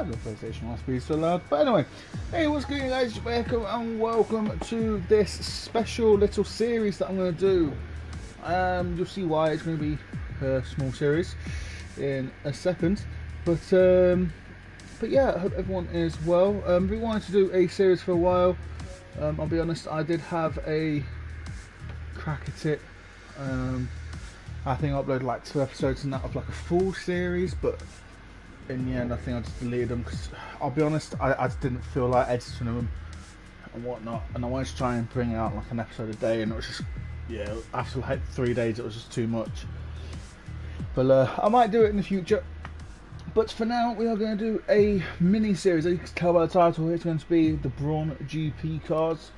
5. The PlayStation must be so loud. But anyway, hey, what's going on, guys? Welcome and welcome to this special little series that I'm going to do. You'll see why it's going to be a small series in a second. But yeah, I hope everyone is well. We wanted to do a series for a while. I'll be honest, I did have a crack at it. I think I uploaded like 2 episodes and that of like a full series, but in the end I think I just deleted them because I'll be honest, I just didn't feel like editing them and whatnot, and I wanted to try and bring out like an episode a day, and it was just, yeah, after like 3 days it was just too much. But I might do it in the future. But for now, we are going to do a mini-series. As you can tell by the title, it's going to be the Brawn GP cars.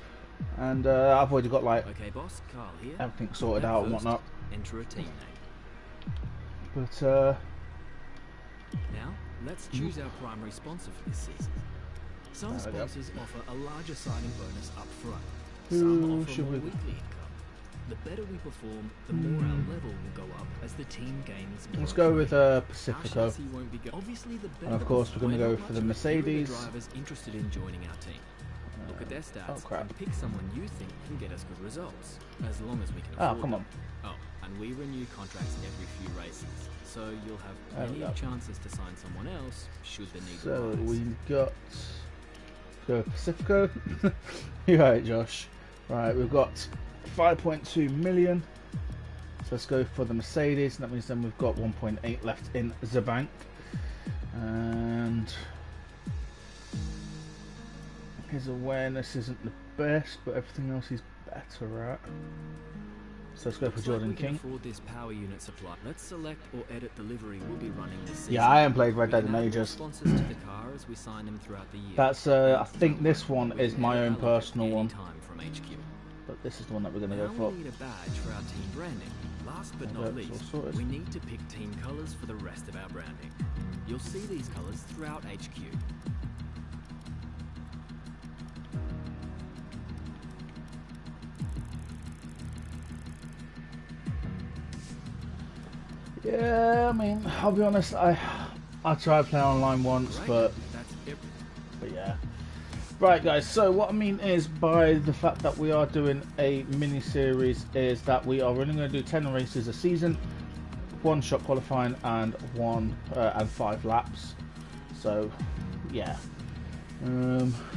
And I've already got like boss, Carl here. Everything sorted out and whatnot. Enter a team name. But now, let's choose our primary sponsor for this season. Some sponsors offer a larger signing bonus up front. Some offer more weekly income. The better we perform, the more our level will go up as the team gains more. Let's go with Pacifico. Obviously, the better And of course, we're going to go for the Mercedes. Drivers interested in joining our team. Look at their stats and pick someone you think can get us good results, as long as we can afford come on. them. Oh, and we renew contracts every few races, so you'll have plenty of chances to sign someone else should the need arise. So we've got, let's go Pacifico. You're right, Josh. Right, we've got 5.2 million. So let's go for the Mercedes. That means then we've got 1.8 left in the bank. And his awareness isn't the best, but everything else he's better at. So let's go for Jordan King. Afford this power unit supply. Let's select or edit the livery we'll be running this season. Yeah, I haven't played Red Dead in ages. Sponsors to the car as we sign them throughout the year. That's I think this one is my own personal one. From HQ. But this is the one that we're going to go for. We need a badge for our team branding. Last but not least, we need to pick team colours for the rest of our branding. You'll see these colours throughout HQ. Yeah, I mean, I'll be honest, I tried playing online once, but yeah. Right, guys, so what I mean is, by the fact that we are doing a mini-series, is that we are only going to do 10 races a season, 1 shot qualifying and 5 laps. So, yeah.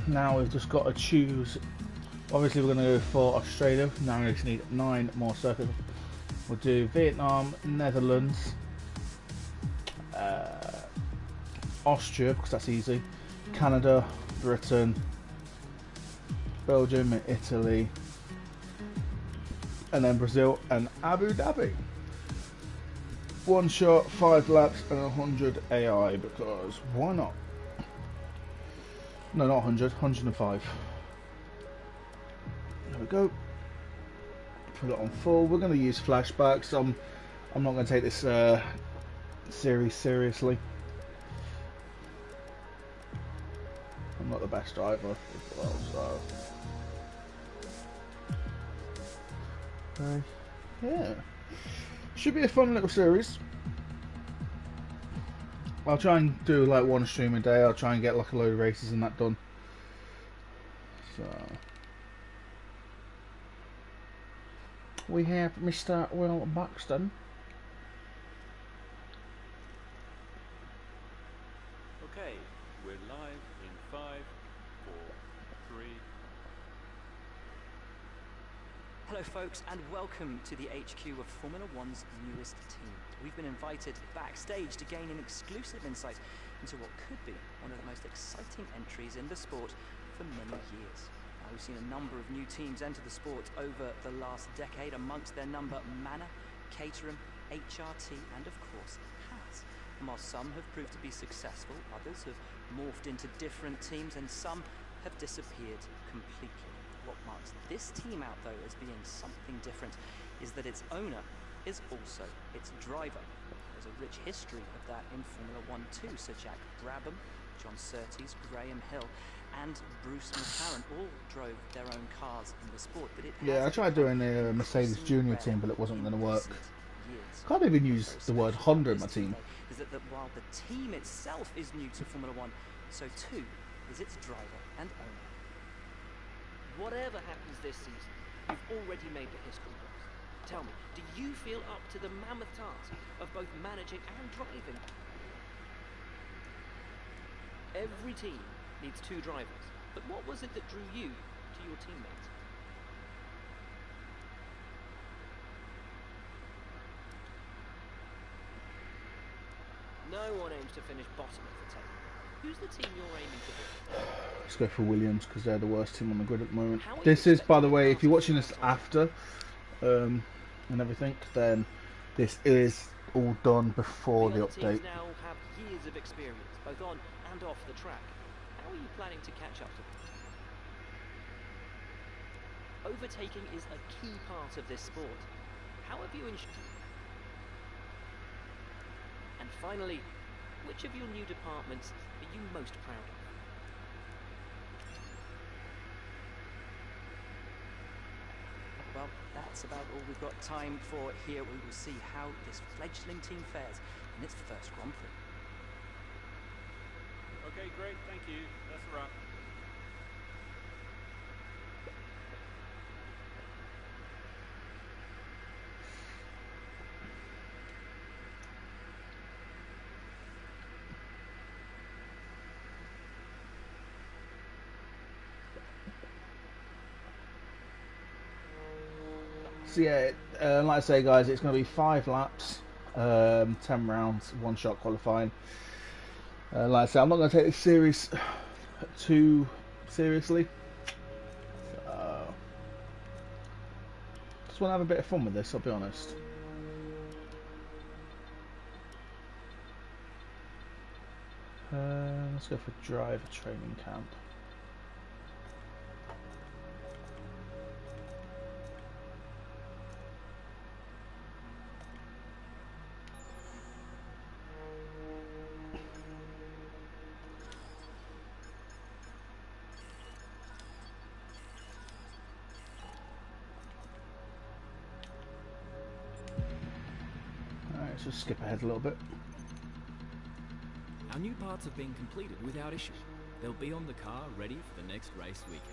Now we've just got to choose. Obviously, we're going to go for Australia. Now we just need 9 more circuits. We'll do Vietnam, Netherlands, Austria, because that's easy, Canada, Britain, Belgium, Italy, and then Brazil and Abu Dhabi. 1 shot, 5 laps, and 100 AI, because why not? No, not 100, 105. There we go. Put it on full. We're going to use flashbacks. I'm not going to take this series seriously. I'm not the best driver as well, so yeah, should be a fun little series. I'll try and do like 1 stream a day. I'll try and get like a load of races and that done. So we have Mr. Will Buxton. Okay, we're live in 5, 4, 3. Hello folks, and welcome to the HQ of Formula One's newest team. We've been invited backstage to gain an exclusive insight into what could be one of the most exciting entries in the sport for many years. Now, we've seen a number of new teams enter the sport over the last decade, amongst their number Manor, Caterham, HRT and of course Haas. And while some have proved to be successful, others have morphed into different teams and some have disappeared completely. What marks this team out though as being something different is that its owner is also its driver. There's a rich history of that in Formula 1 too. Sir Jack Brabham, John Surtees, Graham Hill and Bruce McLaren all drove their own cars in the sport. But I tried doing a Mercedes Junior team, but it wasn't going to work. Can't even use the word Honda in my team. Is that while the team itself is new to Formula 1, so too is its driver and owner. Whatever happens this season, you've already made the history books. Tell me, do you feel up to the mammoth task of both managing and driving? Every team needs 2 drivers, but what was it that drew you to your teammates? No one aims to finish bottom of the table. Who's the team you're aiming to be? Let's go for Williams because they're the worst team on the grid at the moment. This is, by the way, if you're watching this after and everything, then this is all done before the update. Teams now have years of experience, both on and off the track. How are you planning to catch up to them? Overtaking is a key part of this sport. How have you ensured? And finally, which of your new departments are you most proud of? Well, that's about all we've got time for here. We will see how this fledgling team fares in its first Grand Prix. Okay, great, thank you. That's a wrap. So yeah, like I say, guys, it's going to be 5 laps, 10 rounds, 1 shot qualifying. Like I say, I'm not going to take this series too seriously. Just want to have a bit of fun with this, I'll be honest. Let's go for driver training camp. Let's just skip ahead a little bit. Our new parts have been completed without issue. They'll be on the car ready for the next race weekend.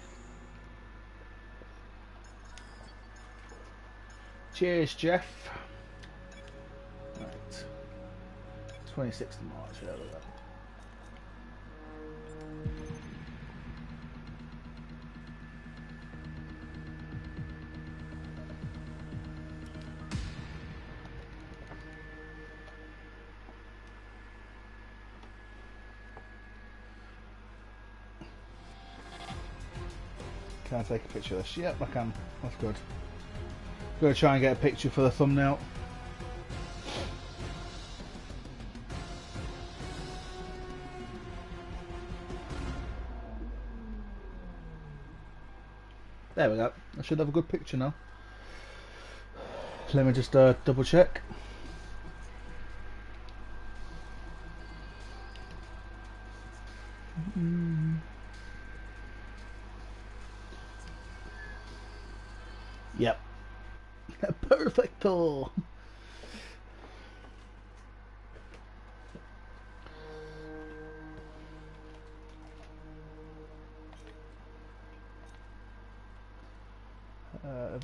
Cheers, Jeff. Right. 26th of March, yeah, look at that. Can I take a picture of this? Yep, I can. That's good. Gonna try and get a picture for the thumbnail. There we go. I should have a good picture now. Let me just double check. Yep. Perfecto.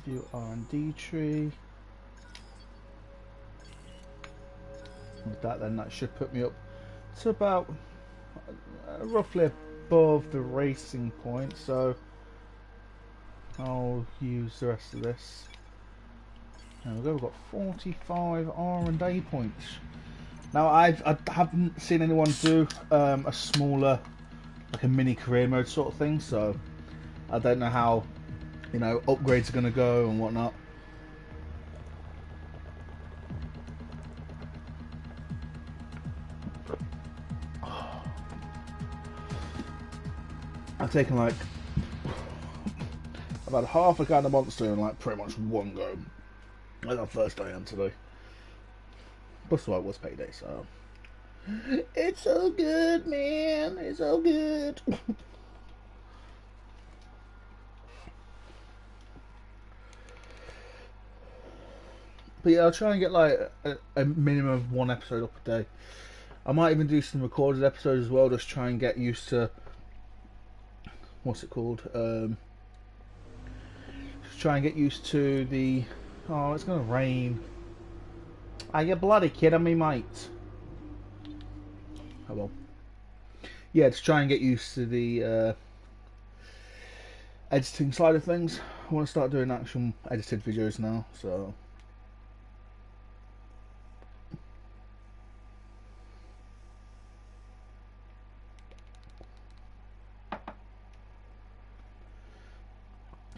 View R&D tree. With that, then that should put me up to about roughly above the racing point. So I'll use the rest of this. There we go. We've got 45 R&A points. Now I haven't seen anyone do a smaller, like a mini career mode sort of thing. So I don't know how, you know, upgrades are going to go and whatnot. I've taken like about half a can of Monster in like pretty much one go. Like our first day on today. Plus why it was payday, so it's so good, man. It's so good. But yeah, I'll try and get like a minimum of 1 episode up a day. I might even do some recorded episodes as well, just try and get used to what's it called. Just try and get used to the. Oh, it's gonna rain. Are you bloody kidding me, mate? Oh well. Yeah, to try and get used to the editing side of things. I want to start doing actual edited videos now, so.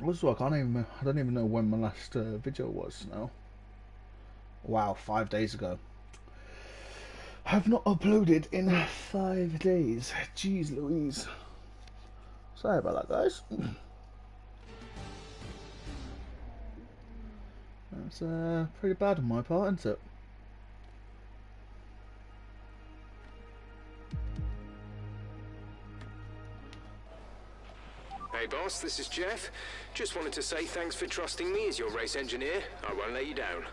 Also, I don't even know when my last video was now. Wow, 5 days ago. Have not uploaded in 5 days. Jeez Louise. Sorry about that, guys. That's pretty bad on my part, isn't it? Hey boss, this is Jeff. Just wanted to say thanks for trusting me as your race engineer. I won't let you down.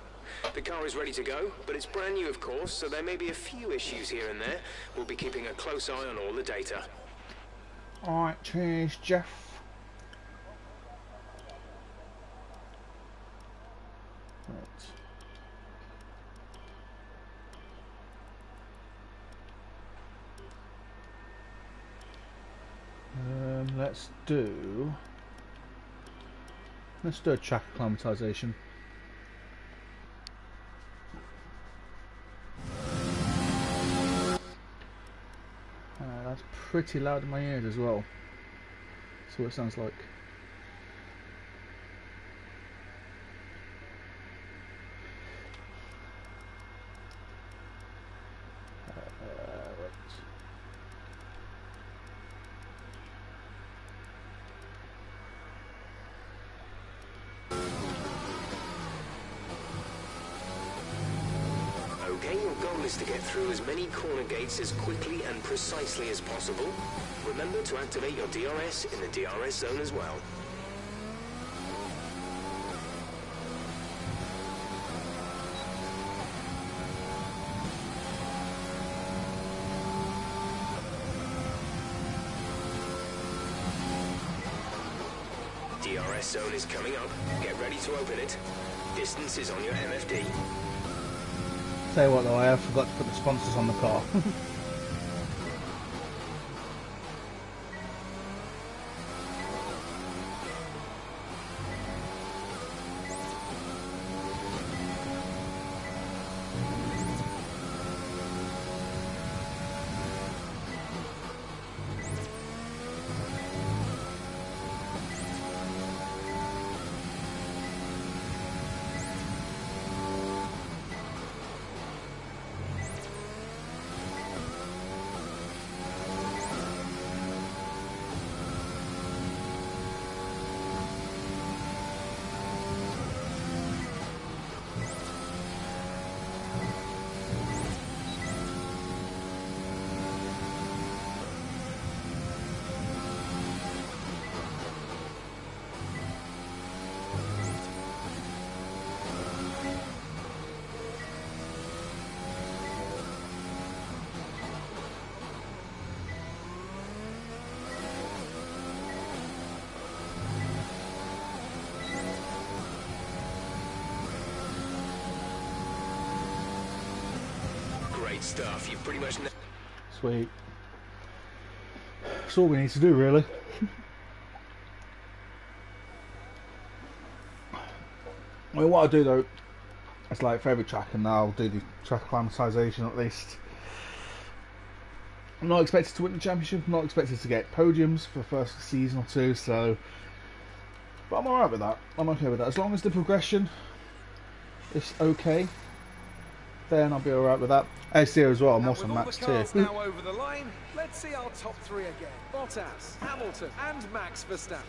The car is ready to go, but it's brand new of course, so there may be a few issues here and there. We'll be keeping a close eye on all the data. Alright, cheers, Jeff. Right. Let's do a track acclimatization. That's pretty loud in my ears as well. That's what it sounds like. Right. Okay, your goal is to get through as many corner gates as quickly and precisely as possible. Remember to activate your DRS in the DRS zone as well. DRS zone is coming up. Get ready to open it. Distance is on your MFD. Tell you what though, I have forgot to put the sponsors on the car. Great stuff. You've pretty much... Sweet. That's all we need to do, really. I mean, what I'll do though, it's like for every track, and I'll do the track acclimatization at least. I'm not expected to win the championship, I'm not expected to get podiums for the first season or two, so. But I'm alright with that. I'm okay with that. As long as the progression is okay, then I'll be alright with that. As here as well, I'm also Max tier. Now over the line, let's see our top three again. Bottas, Hamilton, and Max Verstappen.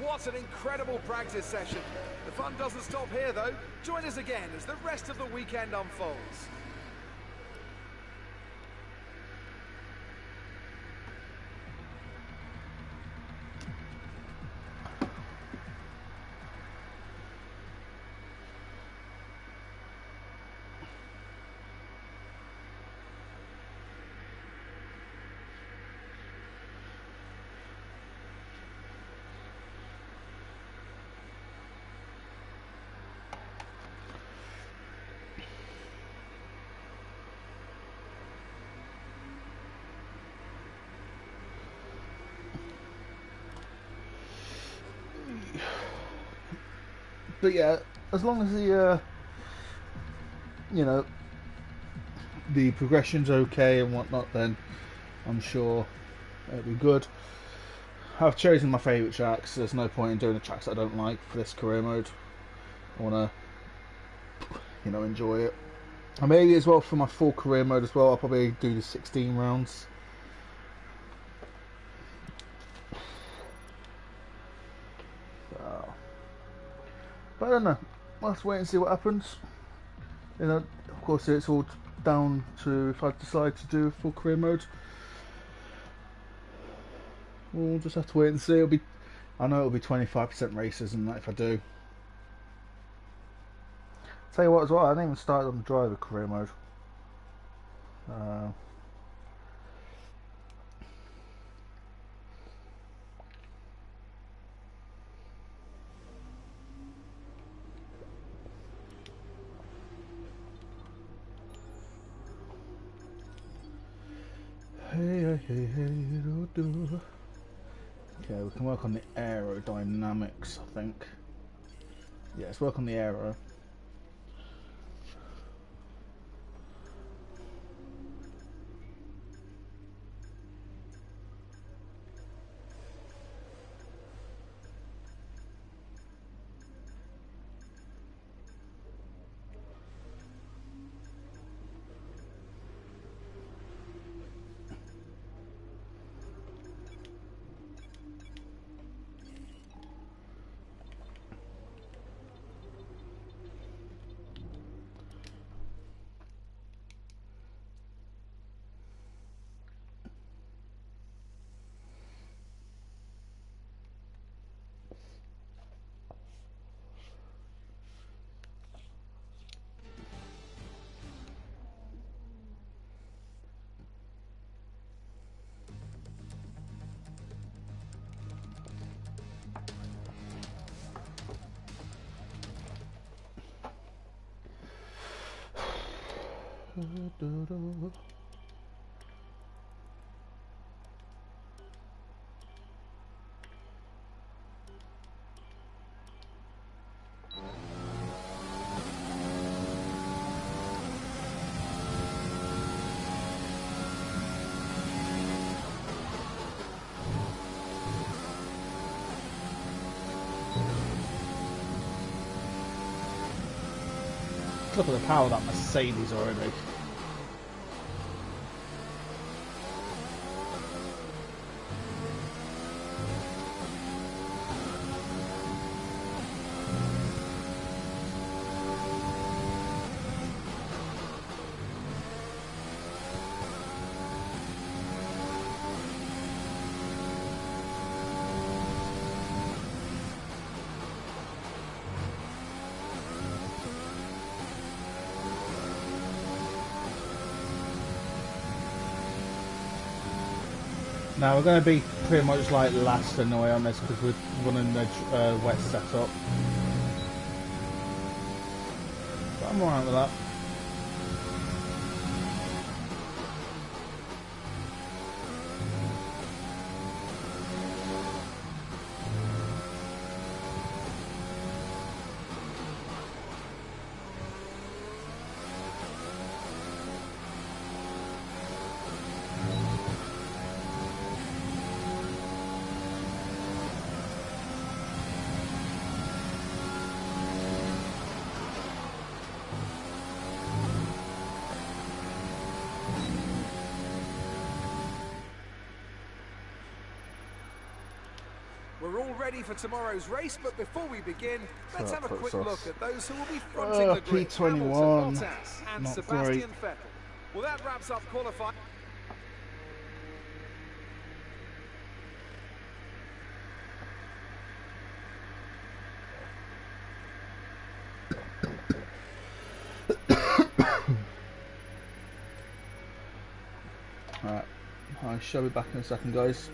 What an incredible practice session. The fun doesn't stop here though. Join us again as the rest of the weekend unfolds. But yeah, as long as the you know, the progression's okay and whatnot, then I'm sure it'll be good. I've chosen my favourite tracks. There's no point in doing the tracks that I don't like for this career mode. I want to, you know, enjoy it. And maybe as well for my full career mode as well, I'll probably do the 16 rounds. So, but I don't know. Let's wait and see what happens. You know, of course, it's all down to if I decide to do a full career mode. We'll just have to wait and see. I know it'll be 25% races and that if I do. Tell you what as well, I didn't even start on the driver career mode. Hey, do. Okay, we can work on the aerodynamics, I think. Yeah, let's work on the aero. Look at the power of that Mercedes already. Now we're going to be pretty much like last anyway on this because we're running the wet setup. But I'm alright with that. We're all ready for tomorrow's race, but before we begin, let's have a quick look at those who will be fronting the grid. P21, Hamilton, Bottas, and not Sebastian great. Vettel. Well, that wraps up qualifying. Alright, I shall be back in a second, guys.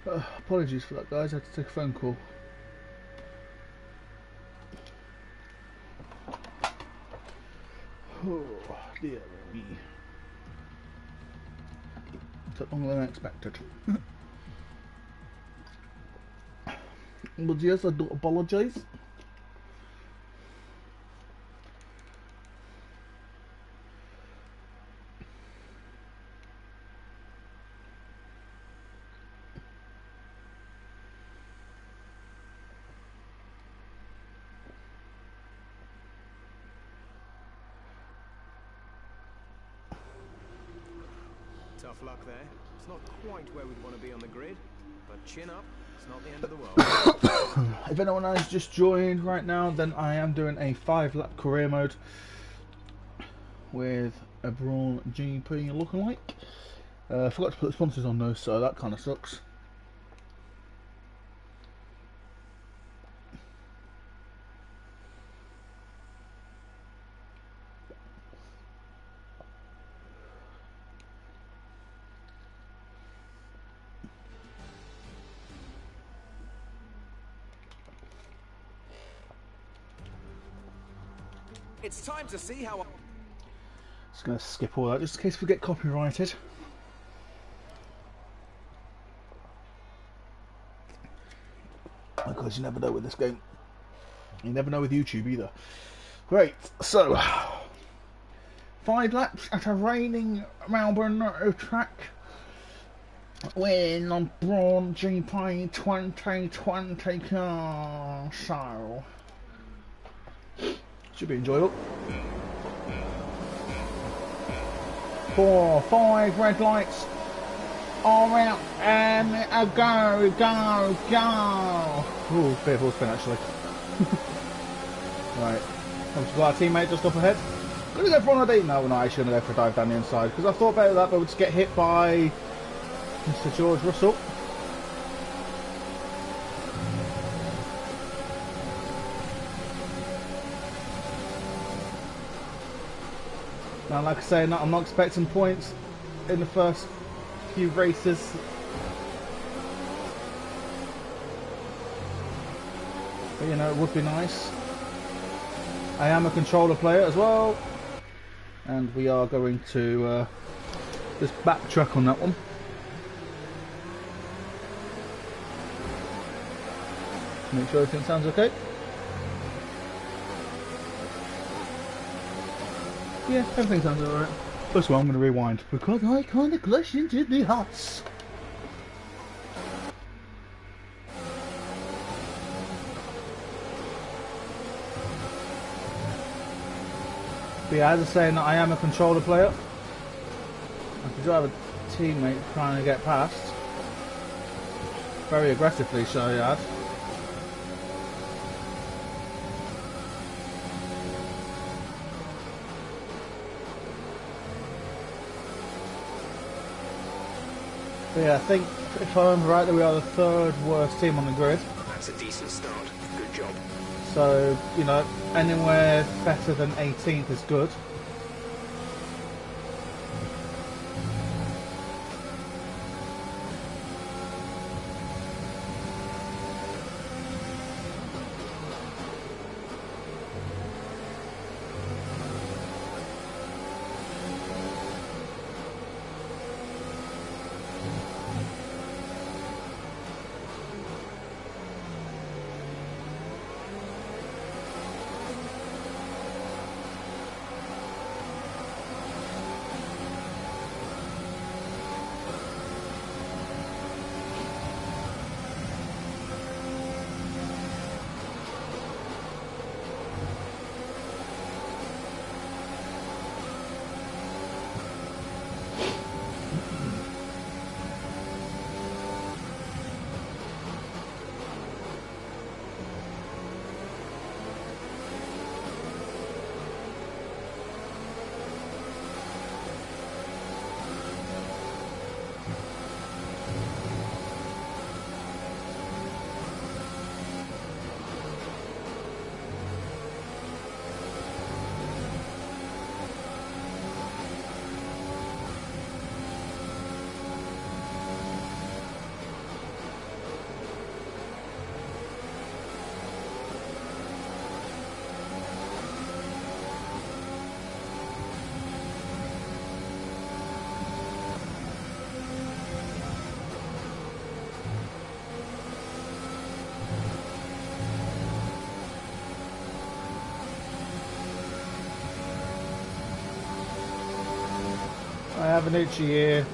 Apologies for that, guys. I had to take a phone call. Oh, dear me. Took longer than I expected. But yes, I do apologise. Tough luck there. It's not quite where we'd want to be on the grid, but chin up, it's not the end of the world. If anyone has just joined right now, then I am doing a 5-lap career mode with a Brawn GP lookalike. I forgot to put the sponsors on those, so that kind of sucks. It's time to see how... Just going to skip all that just in case we get copyrighted. Because you never know with this game. You never know with YouTube either. Great, so 5 laps at a raining Melbourne track. Win on Brawn GP 2020 car. So should be enjoyable. 4, 5 red lights are out and a go, go, go. Ooh, bit of horse spin actually. Right, we've got our teammate just up ahead. Gonna go for an ID. No, we're not actually gonna go for a dive down the inside because I thought about that, but we'd just get hit by Mr. George Russell. Now, like I say, I'm not expecting points in the first few races. But you know, it would be nice. I am a controller player as well. And we are going to just backtrack on that one. Make sure everything sounds okay. Yeah, everything sounds alright. First of all, I'm going to rewind because I kind of glitched into the huts. But yeah, as I say, I am a controller player. I do have a teammate trying to get past. Very aggressively, so he had. But yeah, I think, if I remember right, that we are the 3rd worst team on the grid. That's a decent start. Good job. So, you know, anywhere better than 18th is good. I have an itchy ear.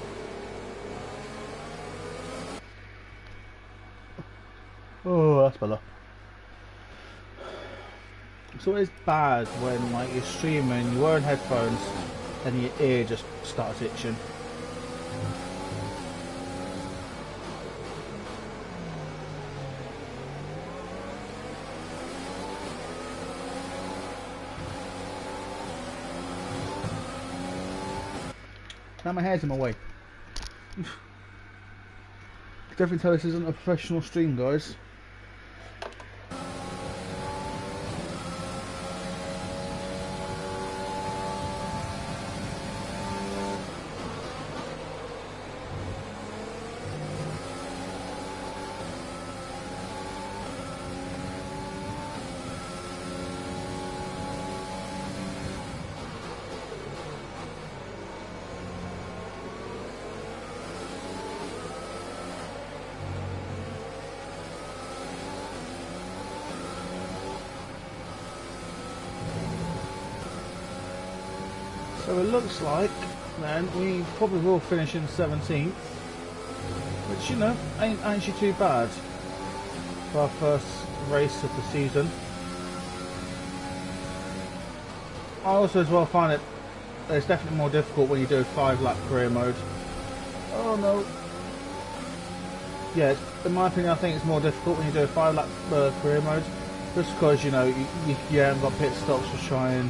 Oh, that's better. It's always bad when like you're streaming, you're wearing headphones, and your ear just starts itching. Now my hair's in my way. Definitely tell this isn't a professional stream, guys. So it looks like then we probably will finish in 17th, which, you know, ain't actually too bad for our first race of the season. I also as well find it it's definitely more difficult when you do a 5-lap career mode. Oh no. Yeah, in my opinion I think it's more difficult when you do a 5-lap career mode, just because, you know, you haven't got pit stops to try and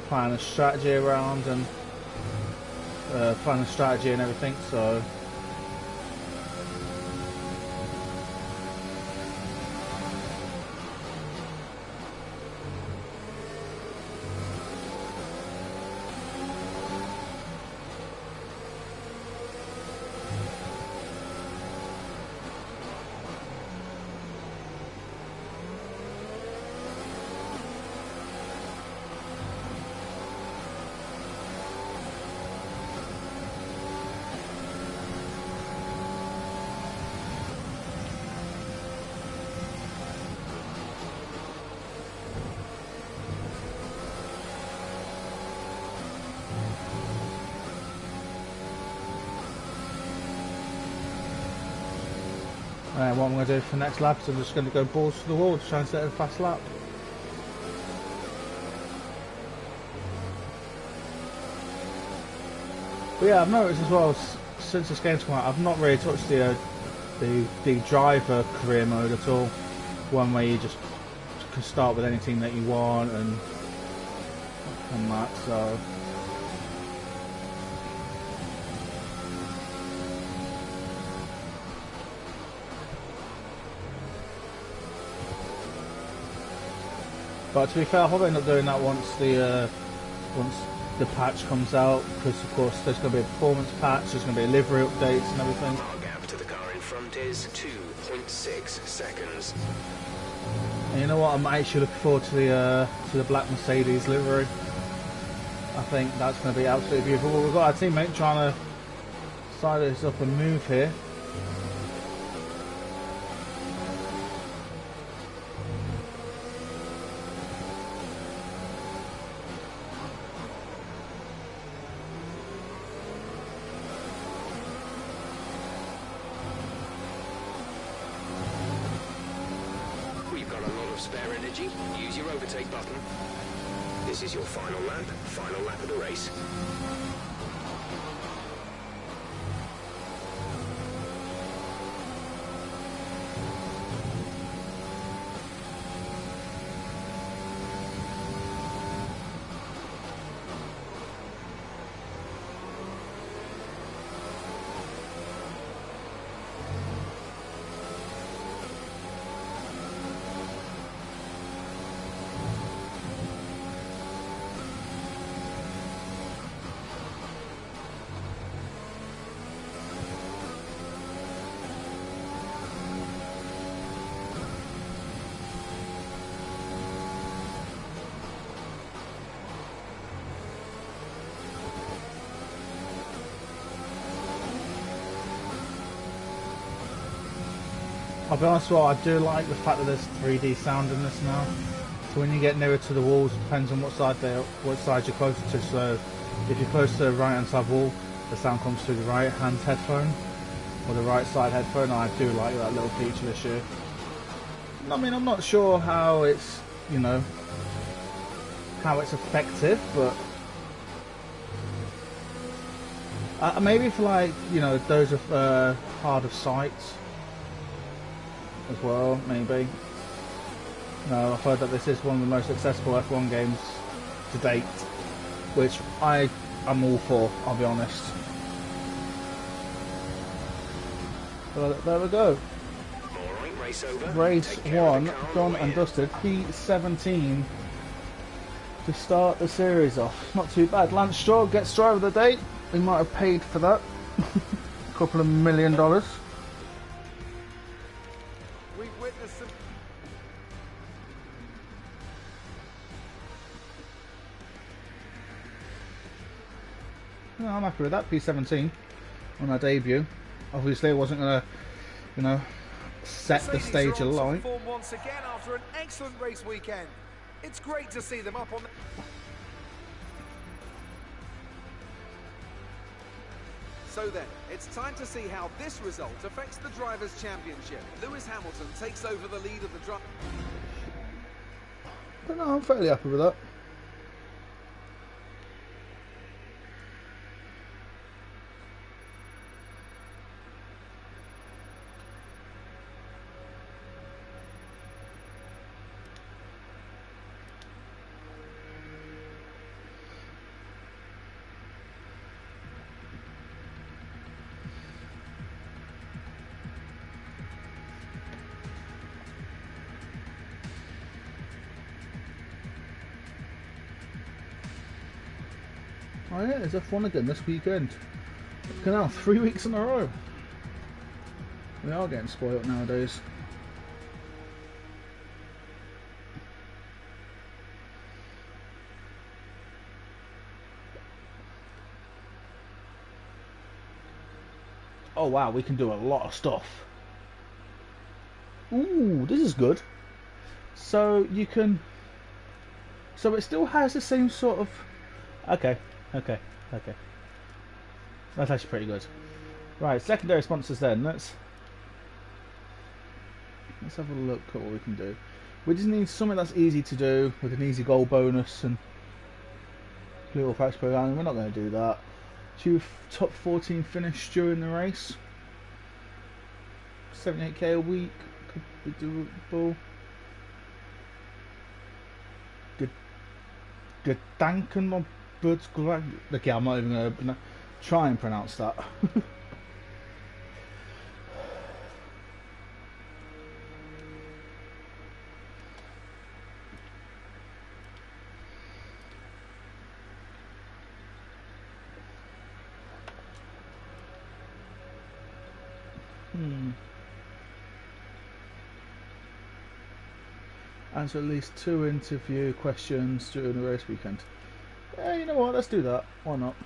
plan a strategy around and plan a strategy and everything, so what I'm going to do for the next lap is I'm just going to go balls to the wall to try and set a fast lap. But yeah, I've noticed as well since this game's come out, I've not really touched the driver career mode at all. One where you just can start with any team that you want and that, so. But to be fair, I'll probably end up doing that once the patch comes out, because of course there's going to be a performance patch, there's going to be livery updates and everything. Our gap to the car in front is 2.6 seconds. And you know what? I'm actually looking forward to the black Mercedes livery. I think that's going to be absolutely beautiful. We've got our teammate trying to side us up and move here. Spare energy, use your overtake button. This is your final lap of the race. I'll be honest with you, I do like the fact that there's 3D sound in this now. So when you get nearer to the walls, it depends on what side you're closer to. So if you're close to the right hand side wall, the sound comes through the right hand headphone or the right side headphone. I do like that little feature this year. I mean, I'm not sure how it's, you know, how it's effective, but maybe for, like, you know, those of hard of sight as well, maybe. No, I've heard that this is one of the most accessible F1 games to date, which I am all for, I'll be honest. But there we go. Race 1 done and dusted. P17 to start the series off. Not too bad. Lance Stroll gets driver of the day. We might have paid for that. A couple of $1 million. We've witnessed some... No, I'm happy with that. P17 on our debut. Obviously, I wasn't going to, you know, set the stage alight. Form once again after an excellent race weekend. It's great to see them up on the... So then, it's time to see how this result affects the Drivers' Championship. Lewis Hamilton takes over the lead of the drive. But no, I'm fairly happy with that. Oh yeah, there's F1 again this weekend. Look now, 3 weeks in a row. We are getting spoiled nowadays. Oh wow, we can do a lot of stuff. Ooh, this is good. So you can... So it still has the same sort of... Okay. That's actually pretty good. Right, secondary sponsors then. Let's have a look at what we can do. We just need something that's easy to do with an easy goal bonus and little practice program. We're not going to do that. Top 14 finish during the race. 78k a week could be doable. Gedanken on Bud's Glad. Okay, I'm not even going to try and pronounce that. Answer at least 2 interview questions during the race weekend. Yeah, you know what? Let's do that. Why not?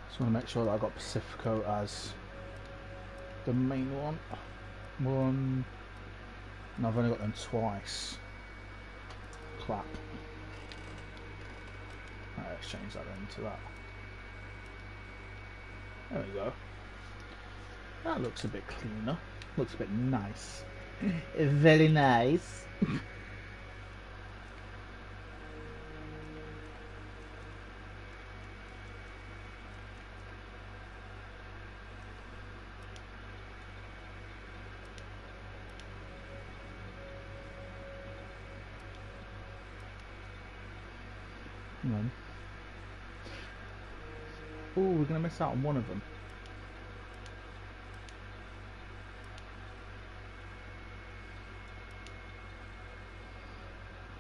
Just want to make sure that I got Pacifico as the main one. And I've only got them twice. Clap. Right, let's change that into that. There we go. That looks a bit cleaner. Looks a bit nice. Very nice. Oh, we're going to miss out on one of them.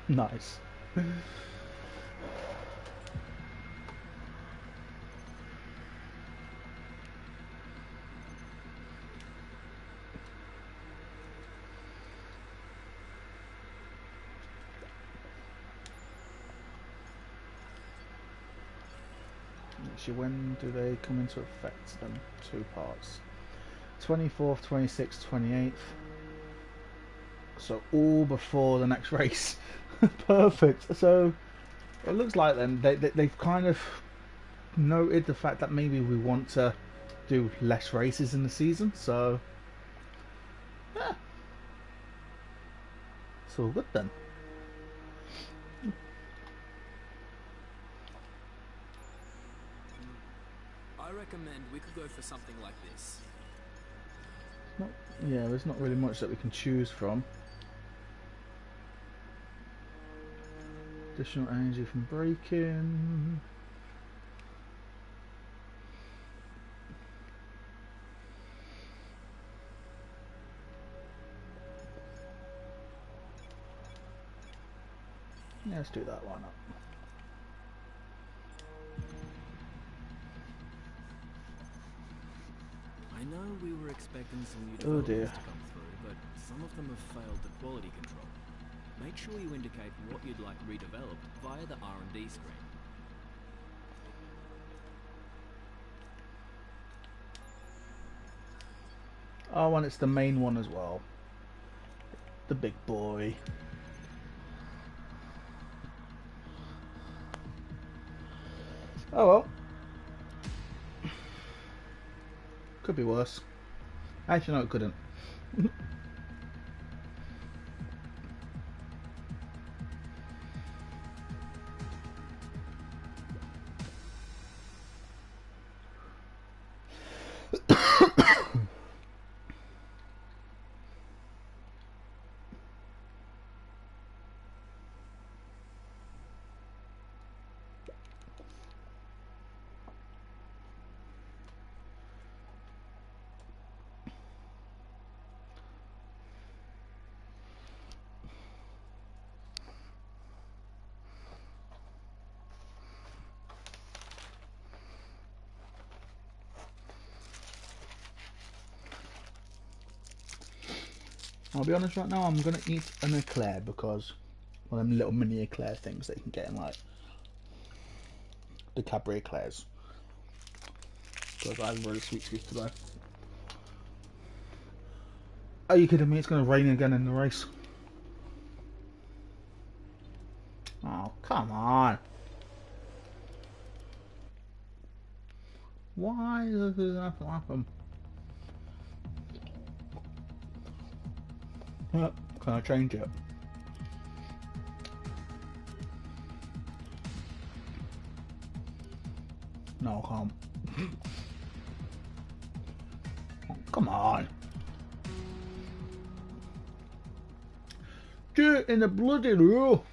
Nice. Actually, when do they come into effect then? 2 parts. 24th, 26th, 28th. So all before the next race. Perfect. So it looks like then they've kind of noted the fact that maybe we want to do less races in the season. So yeah, it's all good then. I recommend we could go for something like this. Yeah, there's not really much that we can choose from. Additional energy from braking. Yeah, let's do that one up. I know we were expecting some new Oh dear. developments to come through, but some of them have failed the quality control. Make sure you indicate what you'd like redeveloped via the R&D screen. Oh, and it's the main one as well. The big boy. Oh well. Could be worse. Actually, no, it couldn't. I'll be honest right now, I'm going to eat an eclair because one of them little mini eclair things that you can get in like the Cadbury eclairs. Because I have a really sweet tooth today. Are you kidding me? It's going to rain again in the race. Oh, come on. Why does this have to happen? Can I change it? No, I can't. Oh, come on. Get in the bloody row.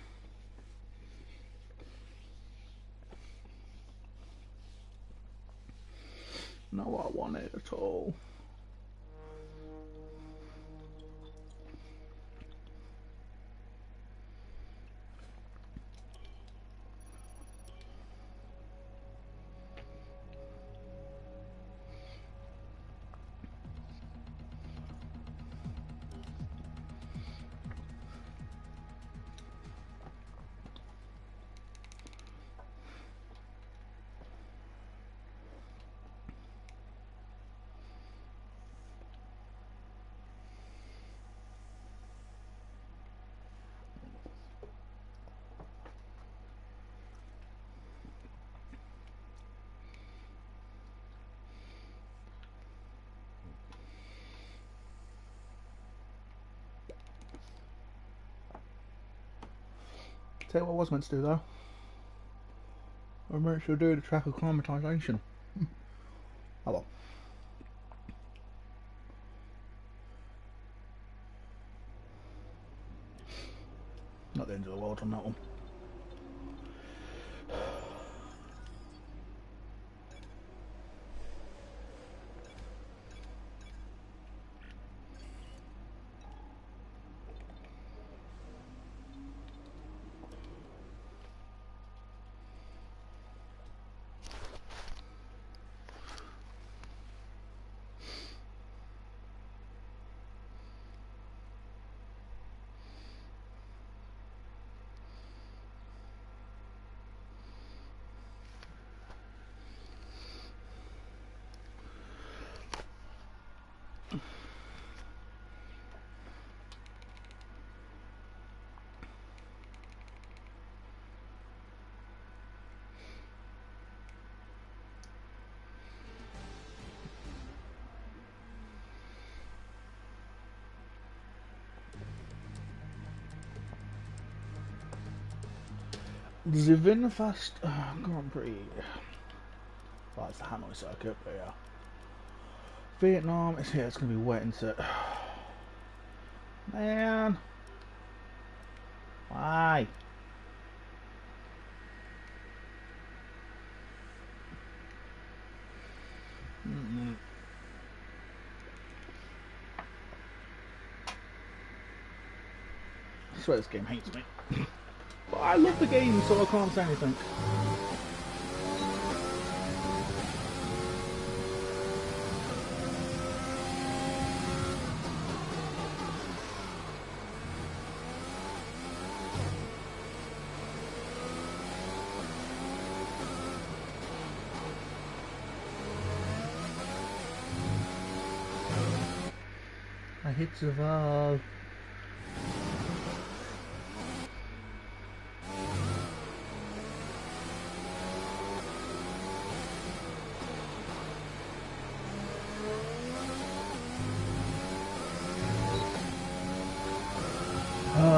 Not what I wanted at all. Tell you what I was meant to do though. I meant to do the track acclimatization. Oh well. Not the end of the world on that one. The Vinfast Grand Prix. Well, it's the Hanoi circuit, but yeah. Vietnam is here. It's going to be wet into. Man, why? I swear this game hates me. But I love the game, so I can't say anything. I hit the valve.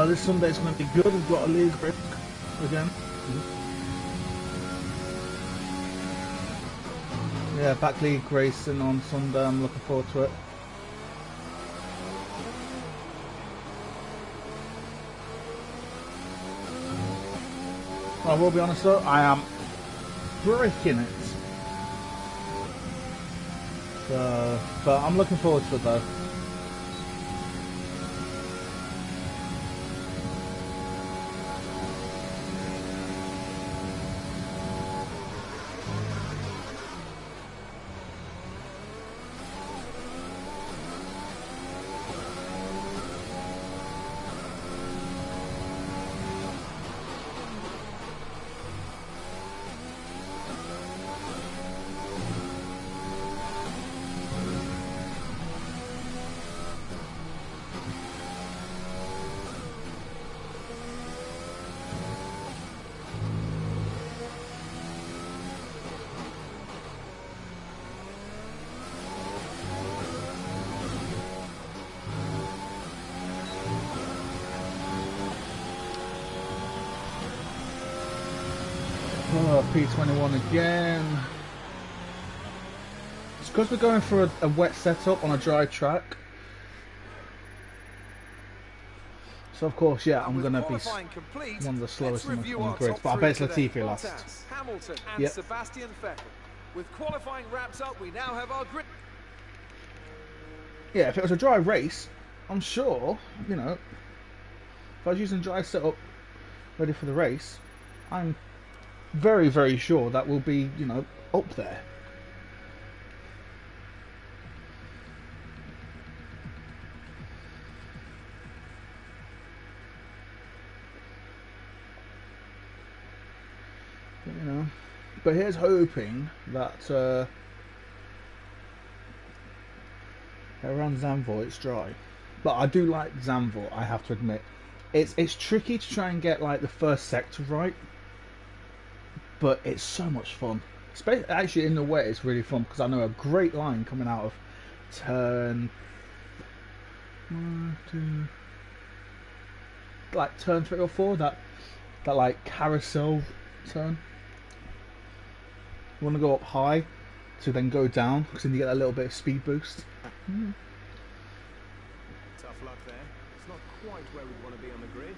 This Sunday's going to be good. We've got a league break again. Yeah, back league racing on Sunday. I'm looking forward to it. I will be honest though, I am breaking it. So, but I'm looking forward to it though. P21 again. It's because we're going for a wet setup on a dry track. So of course, yeah, I'm going to be one of the slowest on the grid. But I bet it's Latifi last. Hamilton and yep. Sebastian Vettel. With qualifying wraps up, we now have our grid. Yeah, if it was a dry race, I'm sure, you know, if I was using dry setup ready for the race, I'm very, very sure that will be, you know, up there. But, you know, but here's hoping that around Zandvoort it's dry. But I do like Zandvoort, I have to admit. It's tricky to try and get like the first sector right. But it's so much fun. Actually, in the wet, it's really fun because I know a great line coming out of turn 3 or 4. That like carousel turn. You want to go up high to then go down because then you get a little bit of speed boost. Tough luck there. It's not quite where we'd want to be on the grid,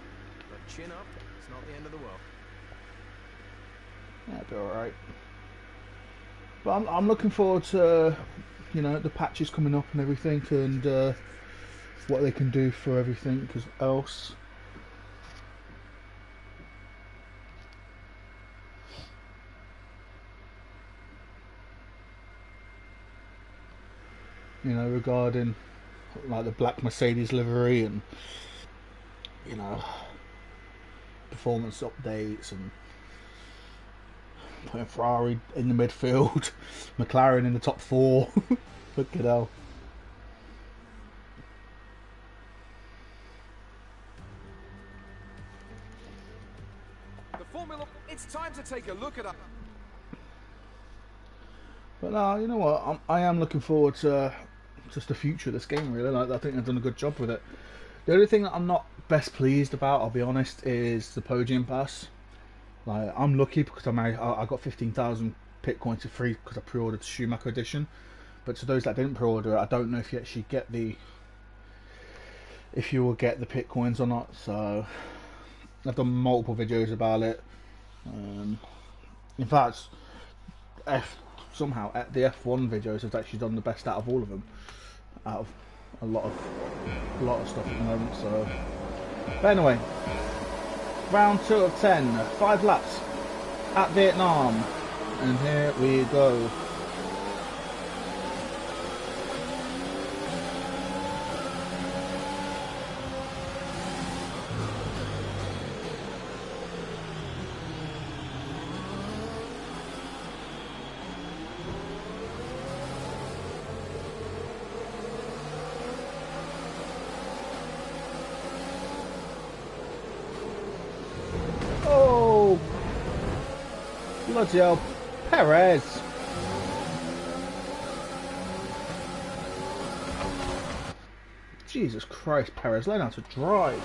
but chin up. It's not the end of the world. That'd be alright. But I'm looking forward to, you know, the patches coming up and everything, and what they can do for everything, because else... You know, regarding like the black Mercedes livery and, you know, performance updates and putting Ferrari in the midfield, McLaren in the top 4. Look at hell. Formula, it's time to take a look at our... But no, you know what? I am looking forward to just the future of this game, really. Like, I think they've done a good job with it. The only thing that I'm not best pleased about, I'll be honest, is the podium pass. Like, I'm lucky because I got 15,000 pit coins for free because I pre-ordered the Schumacher edition. But to those that didn't pre-order it, I don't know if you actually get if you will get the pit coins or not. So I've done multiple videos about it. In fact, somehow the F1 videos have actually done the best out of all of them, out of a lot of stuff at the moment. So, but anyway, round 2 of 10, 5 laps at Vietnam, and here we go. Bloody hell, Perez. Jesus Christ, Perez, learn how to drive.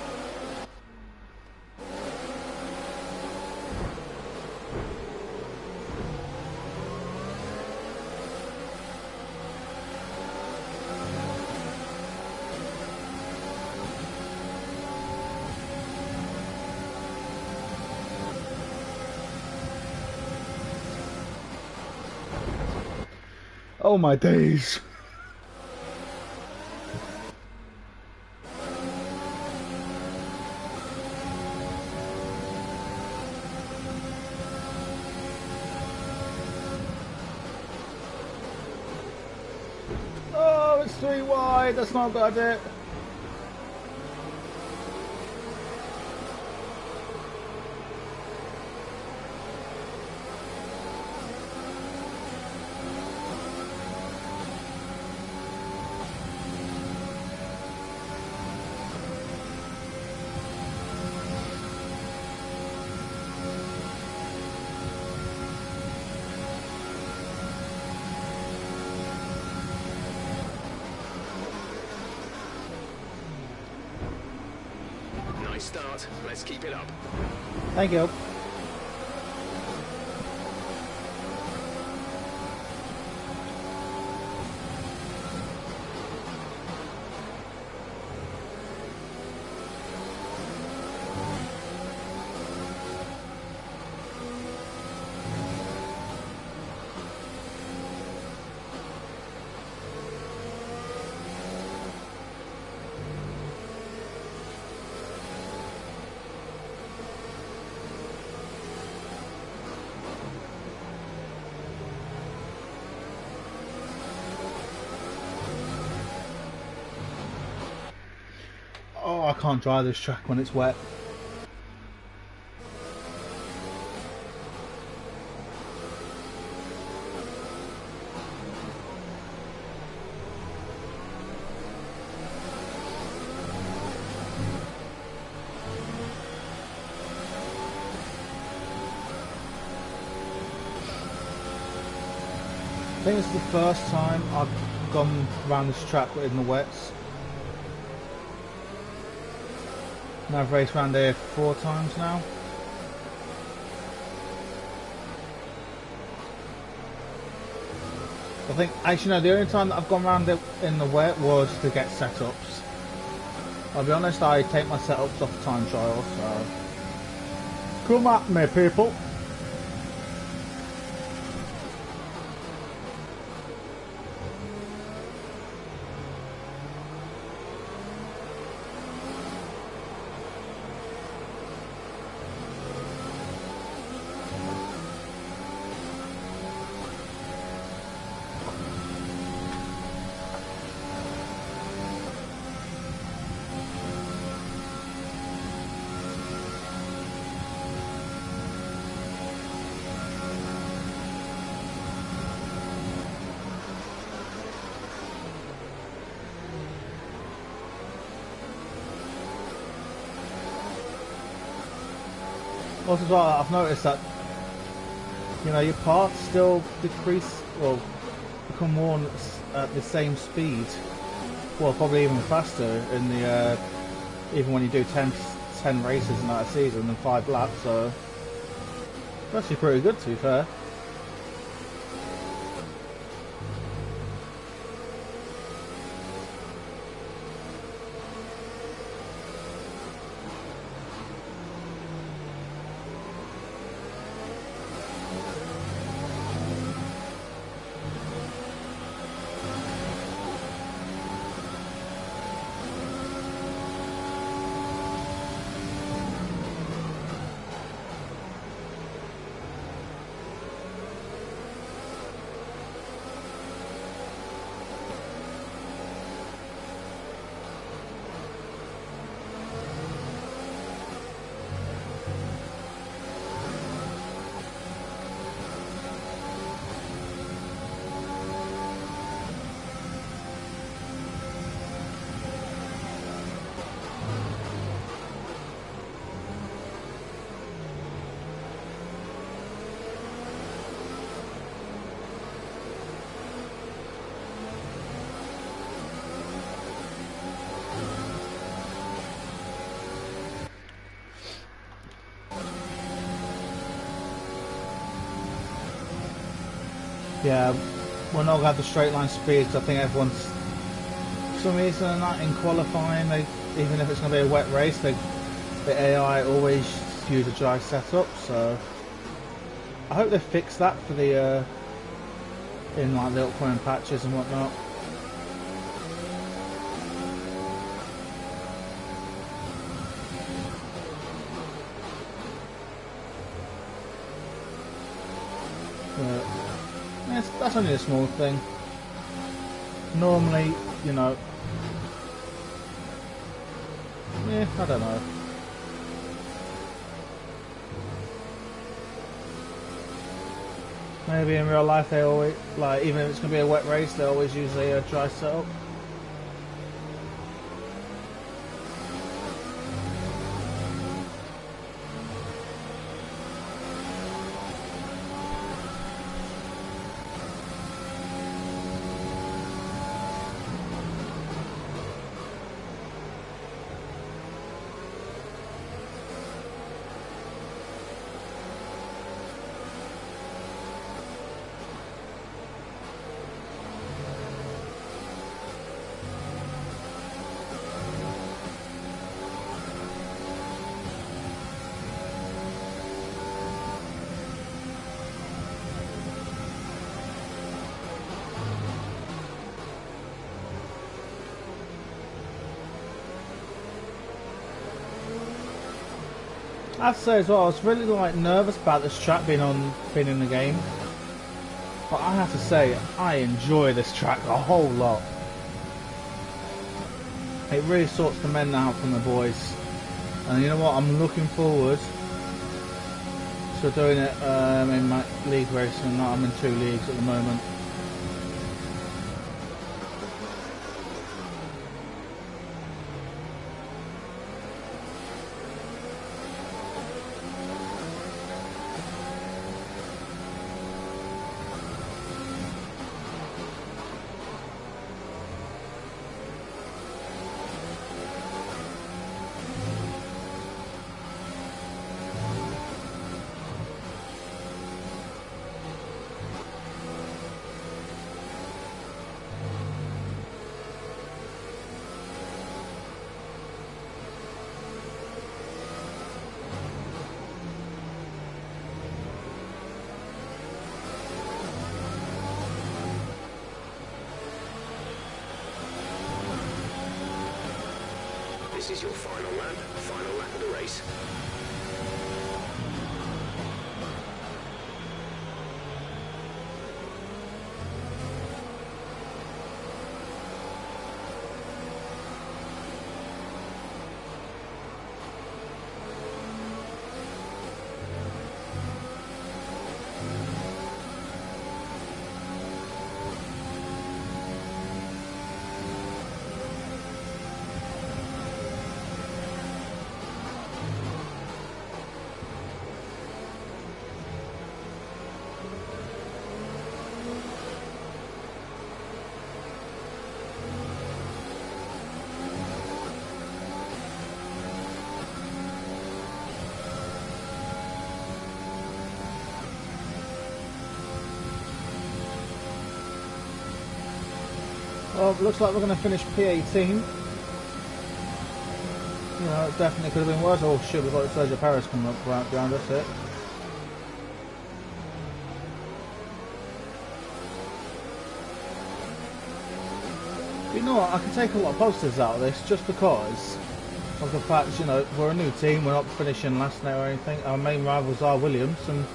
Oh my days. Oh, it's 3 wide. That's not a good idea. Nice start. Let's keep it up. Thank you. Oh, I can't drive this track when it's wet. I think it's the first time I've gone around this track in the wets. And I've raced around here 4 times now. I think, actually no, the only time that I've gone around it in the wet was to get setups. I'll be honest, I take my setups off the time trial, so... Come at me, people! Also, as well, I've noticed that your parts still decrease, well, become worn at the same speed. Well, probably even faster in the even when you do 10 races in that season and 5 laps. So it's actually pretty good, to be fair. Yeah, we're not going to have the straight line speeds. I think everyone's, for some reason, not in qualifying. Even if it's going to be a wet race, the AI always use a dry setup. So I hope they fix that for the in like the upcoming patches and whatnot. That's only a small thing. Normally, yeah, I don't know. Maybe in real life they always, like, even if it's going to be a wet race, they always use a dry setup. I have to say as well, I was really nervous about this track being in the game, but I have to say I enjoy this track a whole lot. It really sorts the men out from the boys, and you know what? I'm looking forward to doing it in my league racing. I'm in 2 leagues at the moment. This is your final lap of the race. Well, looks like we're going to finish P18. You know, it definitely could have been worse. Oh shit, we've got Sergio Paris coming up right behind us here. You know what, I can take a lot of positives out of this just because of the fact, you know, we're a new team, we're not finishing last now or anything. Our main rivals are Williams and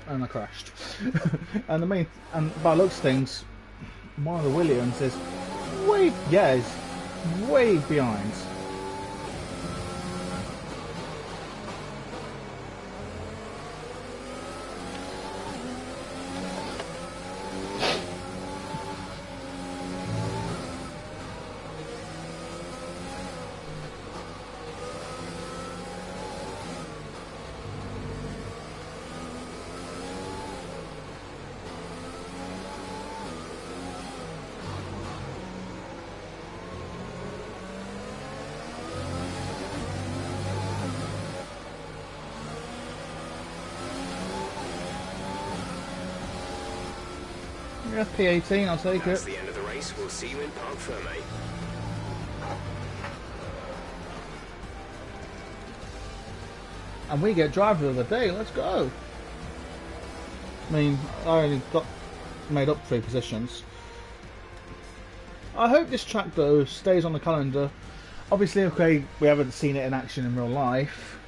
I crashed. and by looks of things, one of the Williams is way behind. Yeah, P18, I'll take That's it. the end of the race. We'll see you in Parc Fermé. And we get driver of the day, let's go. I mean, I only got made up 3 positions. I hope this track though stays on the calendar. Obviously, okay, we haven't seen it in action in real life.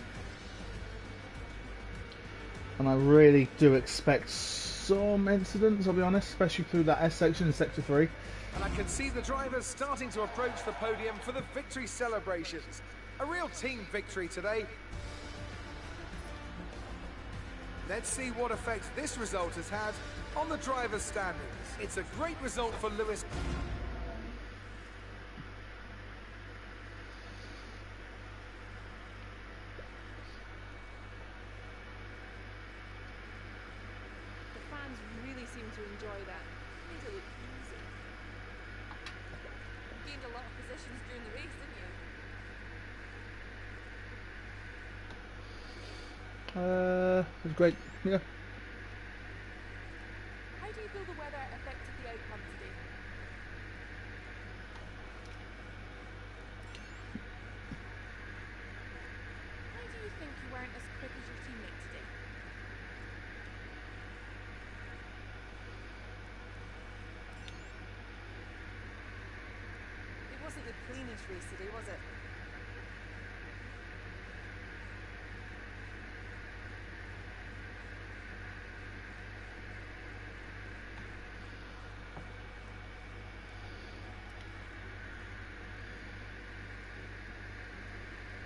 And I really do expect some incidents, I'll be honest, especially through that S section in Sector 3. And I can see the drivers starting to approach the podium for the victory celebrations. A real team victory today. Let's see what effect this result has had on the drivers' standings. It's a great result for Lewis. Seem to enjoy that. Made it look easy. Gained a lot of positions during the race, didn't you? It was great, yeah. How do you feel the weather affected the outcome today? Why do you think you weren't as quick as your teammate today? It wasn't the cleanest race today, was it?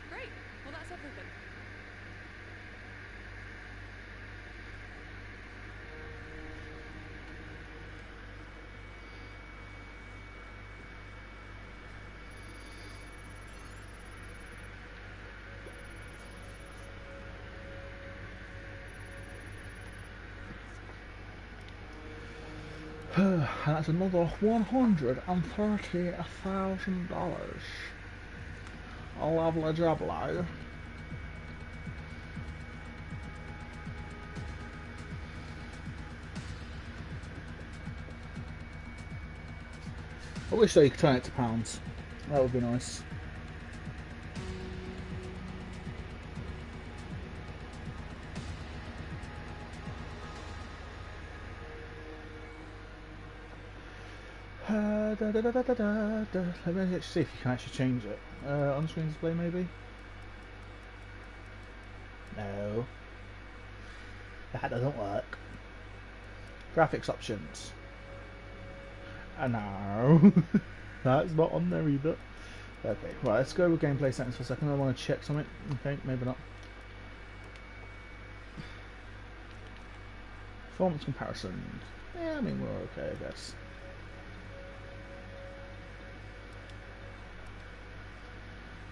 Great. Well, that's everything. That's another $130,000. Lovely jubbly. I wish they could turn it to pounds. That would be nice. Let me actually see if you can actually change it. On screen display maybe? No. That doesn't work. Graphics options. No. That's not on there either. Okay, right, let's go with gameplay settings for a second. I want to check something. Okay, maybe not. Performance comparison. Yeah, I mean, we're okay, I guess.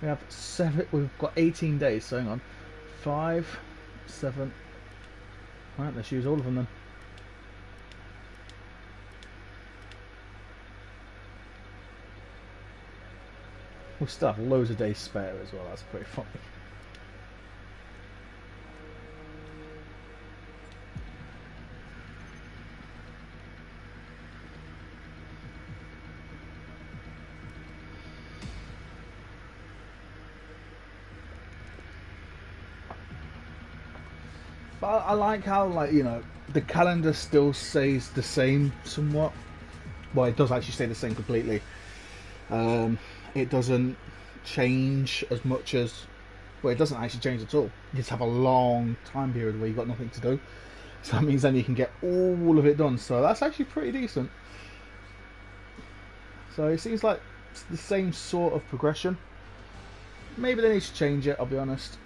We have 7, we've got 18 days, so hang on. 5, 7. Right, let's use all of them then. We'll still have loads of days spare as well, that's pretty funny. But I like how, like, you know, the calendar still stays the same somewhat. Well, it does actually stay the same completely. It doesn't change as much as... Well, it doesn't actually change at all. You just have a long time period where you've got nothing to do. So that means then you can get all of it done. So that's actually pretty decent. So it seems like it's the same sort of progression. Maybe they need to change it, I'll be honest.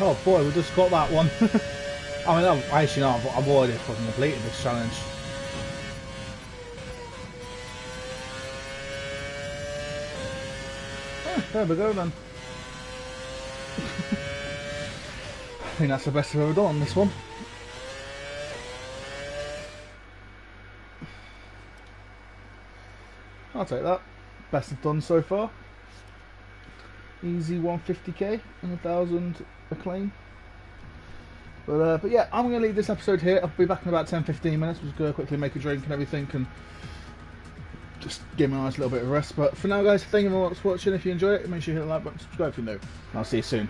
Oh boy, we just got that one. I mean, actually no, I've already fucking completed this challenge. Oh, there we go then. I think that's the best I've ever done on this one. I'll take that. Best I've done so far. Easy 150k and 1,000 acclaim. But yeah, I'm going to leave this episode here. I'll be back in about 10-15 minutes. We'll just go quickly make a drink and everything and just give my eyes a little bit of rest. But for now guys, thank you very much for watching. If you enjoyed it, make sure you hit the like button, subscribe if you're new. I'll see you soon.